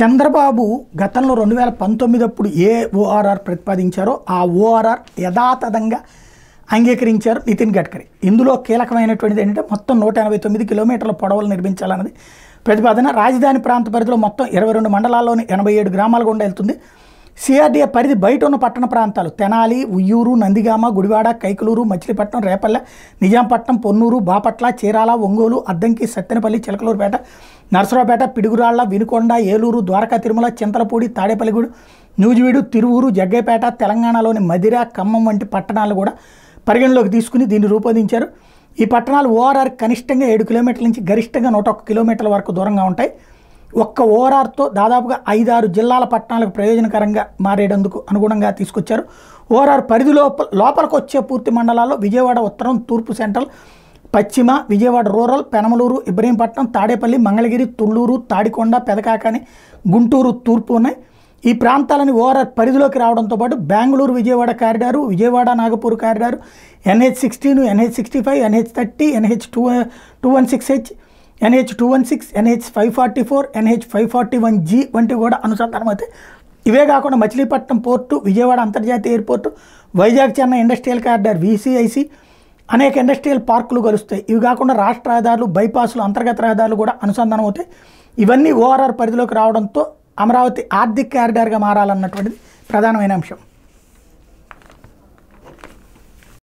చంద్రబాబు గతంలో 2019 అప్పుడు ఏ ఓఆర్ఆర్ ప్రతిపాదించారో ఆ ఓఆర్ఆర్ యథాతథంగా అంగీకరించారు నితిన్ గడ్కరీ. ఇందులో కీలకమైనటువంటిది ఏంటంటే మొత్తం 189 కిలోమీటర్ల పొడవులు నిర్మించాలన్నది ప్రతిపాదన. రాజధాని ప్రాంత పరిధిలో మొత్తం 22 మండలాల్లోని 87 గ్రామాల గుండా వెళ్తుంది. సిఆర్డీఏ పరిధి బయట ఉన్న పట్టణ ప్రాంతాలు తెనాలి, ఉయ్యూరు, నందిగామ, గుడివాడ, కైకలూరు, మచిలీపట్నం, రేపల్లె, నిజాంపట్నం, పొన్నూరు, బాపట్ల, చీరాల, ఒంగోలు, అద్దంకి, సత్తెనపల్లి, చిలకలూరుపేట, నరసరావుపేట, పిడుగురాళ్ల, వినుకొండ, ఏలూరు, ద్వారకా తిరుమల, చింతలపూడి, తాడేపల్లిగూడు, నూజివీడు, తిరువూరు, జగ్గైపేట, తెలంగాణలోని మదిర, ఖమ్మం వంటి పట్టణాలు కూడా పరిగణలోకి తీసుకుని దీన్ని రూపొందించారు. ఈ పట్టణాలు ఓఆర్ఆర్ కనిష్టంగా 7 కిలోమీటర్ల నుంచి గరిష్టంగా 101 కిలోమీటర్ల వరకు దూరంగా ఉంటాయి. ఒక్క ఓఆర్ఆర్తో దాదాపుగా 5-6 జిల్లాల పట్టణాలకు ప్రయోజనకరంగా మారేందుకు అనుగుణంగా తీసుకొచ్చారు. ఓఆర్ఆర్ పరిధి లోపలికి వచ్చే పూర్తి మండలాల్లో విజయవాడ ఉత్తరం, తూర్పు సెంట్రల్, పశ్చిమ, విజయవాడ రూరల్, పెనమలూరు, ఇబ్రహీంపట్నం, తాడేపల్లి, మంగళగిరి, తుళ్ళూరు, తాడికొండ, పెదకాకని, గుంటూరు తూర్పు ఉన్నాయి. ఈ ప్రాంతాలని ఓఆర్ఆర్ పరిధిలోకి రావడంతో పాటు Bengaluru Vijayawada corridor, Vijayawada Nagpur corridor, NH16, NH65, NH30, NH216H, NH216, NH544, NH541G వంటివి కూడా అనుసంధానం అవుతాయి. ఇవే కాకుండా మచిలీపట్నం పోర్టు, విజయవాడ అంతర్జాతీయ airport, Vizag Chennai industrial corridor, VCIC, అనేక ఇండస్ట్రియల్ పార్కులు కలుస్తాయి. ఇవి కాకుండా రాష్ట్ర రహదారులు, బైపాసులు, అంతర్గత రహదారులు కూడా అనుసంధానం అవుతాయి. ఇవన్నీ ఓఆర్ఆర్ పరిధిలోకి రావడంతో అమరావతి ఆర్థిక కారిడార్గా మారాలన్నటువంటిది ప్రధానమైన అంశం.